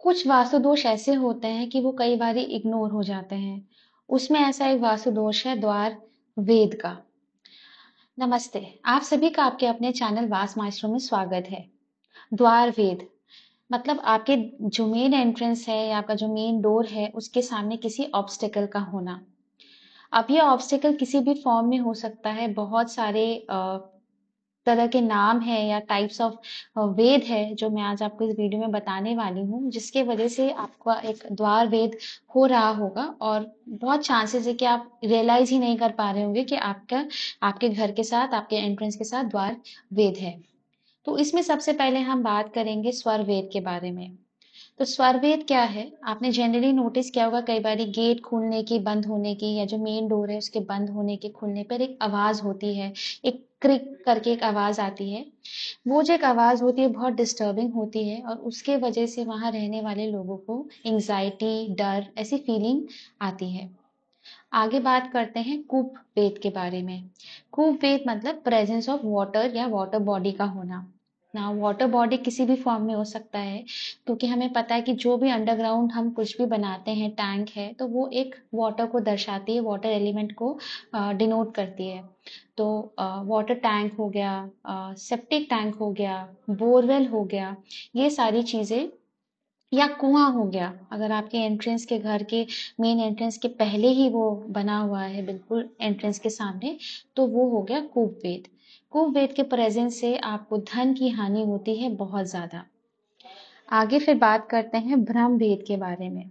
कुछ वास्तु दोष ऐसे होते हैं कि वो कई बारी इग्नोर हो जाते हैं। उसमें ऐसा एक वास्तु दोष है द्वार वेद का। नमस्ते, आप सभी का आपके अपने चैनल वास्तु मास्टरों में स्वागत है। द्वार वेद मतलब आपके जो मेन एंट्रेंस है या आपका जो मेन डोर है उसके सामने किसी ऑब्स्टेकल का होना। अब ये ऑब्स्टेकल किसी भी फॉर्म में हो सकता है। बहुत सारे तरह के नाम है या टाइप्स ऑफ वेद है जो मैं आज आपको इस वीडियो में बताने वाली हूँ, जिसके वजह से आपका एक द्वार वेद हो रहा होगा और बहुत चांसेस है कि आप रियलाइज ही नहीं कर पा रहे होंगे कि आपका आपके घर के साथ आपके एंट्रेंस के साथ द्वार वेद है। तो इसमें सबसे पहले हम बात करेंगे स्वर वेद के बारे में। तो स्वर वेद क्या है? आपने जनरली नोटिस किया होगा कई बारी गेट खुलने की, बंद होने की या जो मेन डोर है उसके बंद होने के, खुलने पर एक आवाज होती है, एक क्रिक करके एक आवाज आती है। वो जो एक आवाज होती है बहुत डिस्टर्बिंग होती है और उसके वजह से वहां रहने वाले लोगों को एंजाइटी, डर ऐसी फीलिंग आती है। आगे बात करते हैं कूप वेद के बारे में। कूप वेद मतलब प्रेजेंस ऑफ वाटर या वाटर बॉडी का होना। ना वाटर बॉडी किसी भी फॉर्म में हो सकता है, क्योंकि हमें पता है कि जो भी अंडरग्राउंड हम कुछ भी बनाते हैं, टैंक है, तो वो एक वाटर को दर्शाती है, वाटर एलिमेंट को डिनोट करती है। तो वाटर टैंक हो गया, सेप्टिक टैंक हो गया, बोरवेल हो गया, ये सारी चीजें, या कुआं हो गया। अगर आपके एंट्रेंस के घर के मेन एंट्रेंस के पहले ही वो बना हुआ है बिल्कुल एंट्रेंस के सामने, तो वो हो गया कूप वेद। कूप वेद के प्रेजेंस से आपको धन की हानि होती है बहुत ज्यादा। आगे फिर बात करते हैं ब्रह्म वेद के बारे में।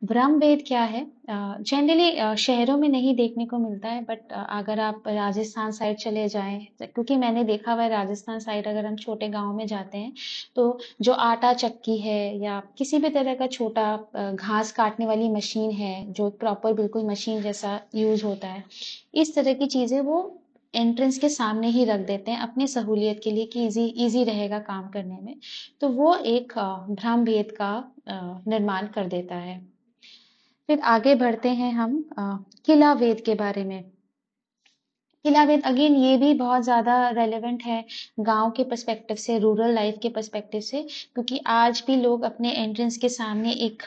ब्रह्म वेद क्या है? जनरली शहरों में नहीं देखने को मिलता है, बट अगर आप राजस्थान साइड चले जाएं, क्योंकि मैंने देखा हुआ है राजस्थान साइड अगर हम छोटे गांव में जाते हैं तो जो आटा चक्की है या किसी भी तरह का छोटा घास काटने वाली मशीन है जो प्रॉपर बिल्कुल मशीन जैसा यूज होता है, इस तरह की चीजें वो एंट्रेंस के सामने ही रख देते हैं अपनी सहूलियत के लिए कि इजी इजी रहेगा काम करने में। तो वो एक ब्रह्म वेद का निर्माण कर देता है। फिर आगे बढ़ते हैं हम किला वेद के बारे में। किला वेद अगेन ये भी बहुत ज्यादा रेलेवेंट है गांव के पर्सपेक्टिव से, रूरल लाइफ के पर्सपेक्टिव से, क्योंकि आज भी लोग अपने एंट्रेंस के सामने एक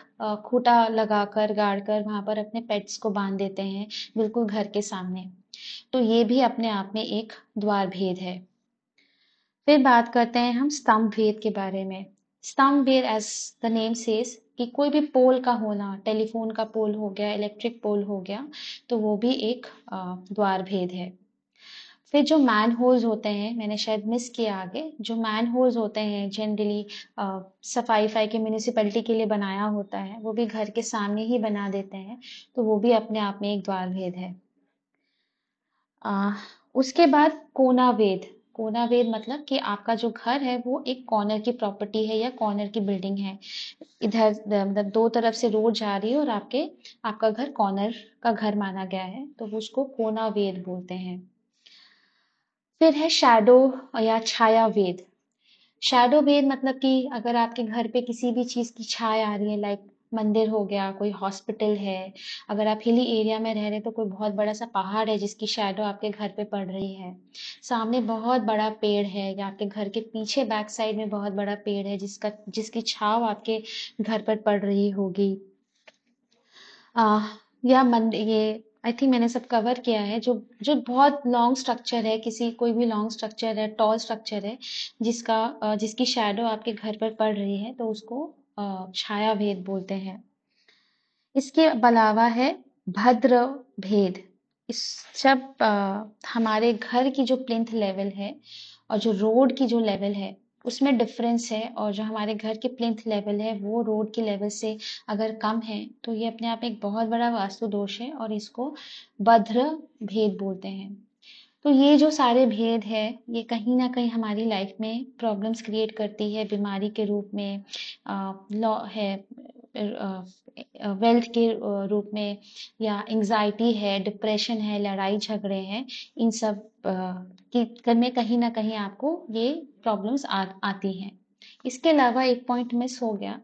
खूंटा लगाकर, गाड़ कर वहां पर अपने पेट्स को बांध देते हैं बिल्कुल घर के सामने। तो ये भी अपने आप में एक द्वार भेद है। फिर बात करते हैं हम स्तंभ वेद के बारे में। स्तंभ वेद एज द नेम सेज कि कोई भी पोल का होना, टेलीफोन का पोल हो गया, इलेक्ट्रिक पोल हो गया, तो वो भी एक द्वार भेद है। फिर जो मैन होल्स होते हैं, मैंने शायद मिस किया आगे, जो मैन होल्स होते हैं जनरली सफाई के म्यूनिसिपैलिटी के लिए बनाया होता है, वो भी घर के सामने ही बना देते हैं, तो वो भी अपने आप में एक द्वार भेद है। आ, उसके बाद कोना वेद। कोना वेद मतलब कि आपका जो घर है वो एक कॉर्नर की प्रॉपर्टी है या कॉर्नर की बिल्डिंग है। इधर मतलब दो तरफ से रोड जा रही है और आपका घर कॉर्नर का घर माना गया है, तो उसको कोना वेद बोलते हैं। फिर है शैडो या छाया वेद। शैडो वेद मतलब कि अगर आपके घर पे किसी भी चीज की छाया आ रही है, लाइक मंदिर हो गया, कोई हॉस्पिटल है, अगर आप हिली एरिया में रह रहे हैं तो कोई बहुत बड़ा सा पहाड़ है जिसकी शैडो आपके घर पे पड़ रही है, सामने बहुत बड़ा पेड़ है या आपके घर के पीछे बैक साइड में बहुत बड़ा पेड़ है जिसकी छाव आपके घर पर पड़ रही होगी। आ, या मंदिर, ये आई थिंक मैंने सब कवर किया है। जो जो बहुत लॉन्ग स्ट्रक्चर है, किसी कोई भी लॉन्ग स्ट्रक्चर है, टॉल स्ट्रक्चर है, जिसकी शैडो आपके घर पर पड़ रही है, तो उसको छाया भेद बोलते हैं। इसके अलावा है भद्र भेद। इस जब हमारे घर की जो प्लिंथ लेवल है और जो रोड की जो लेवल है उसमें डिफरेंस है, और जो हमारे घर की प्लिंथ लेवल है वो रोड के लेवल से अगर कम है, तो ये अपने आप में एक बहुत बड़ा वास्तु दोष है और इसको भद्र भेद बोलते हैं। तो ये जो सारे भेद है, ये कहीं ना कहीं हमारी लाइफ में प्रॉब्लम्स क्रिएट करती है बीमारी के रूप में, लॉ है, वेल्थ के रूप में, या एंजाइटी है, डिप्रेशन है, लड़ाई झगड़े हैं, इन सब की में कहीं ना कहीं आपको ये प्रॉब्लम्स आती हैं। इसके अलावा एक पॉइंट मिस हो गया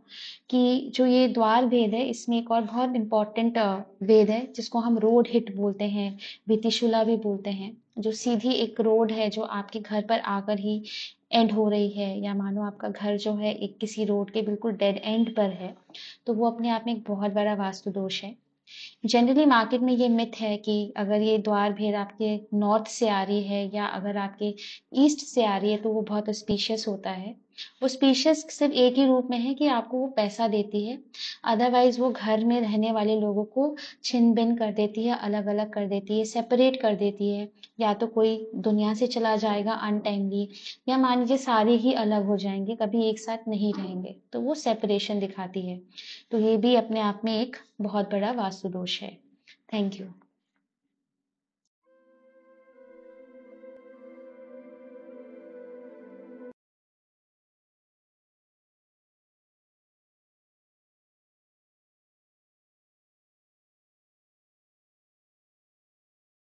कि जो ये द्वार भेद है, इसमें एक और बहुत इंपॉर्टेंट वेद है जिसको हम रोड हिट बोलते हैं, वितिशुला भी बोलते हैं। जो सीधी एक रोड है जो आपके घर पर आकर ही एंड हो रही है, या मानो आपका घर जो है एक किसी रोड के बिल्कुल डेड एंड पर है, तो वो अपने आप में एक बहुत बड़ा वास्तु दोष है। जनरली मार्केट में ये मिथ है कि अगर ये द्वार भेद आपके नॉर्थ से आ रही है या अगर आपके ईस्ट से आ रही है तो वो बहुत ऑस्पिशियस होता है। वो स्पीशियस सिर्फ एक ही रूप में है कि आपको वो पैसा देती है, अदरवाइज वो घर में रहने वाले लोगों को छिन भिन कर देती है, अलग अलग कर देती है, सेपरेट कर देती है। या तो कोई दुनिया से चला जाएगा अनटाइमली, या मान लीजिए सारे ही अलग हो जाएंगे, कभी एक साथ नहीं रहेंगे, तो वो सेपरेशन दिखाती है। तो ये भी अपने आप में एक बहुत बड़ा वास्तु दोष है। Thank you.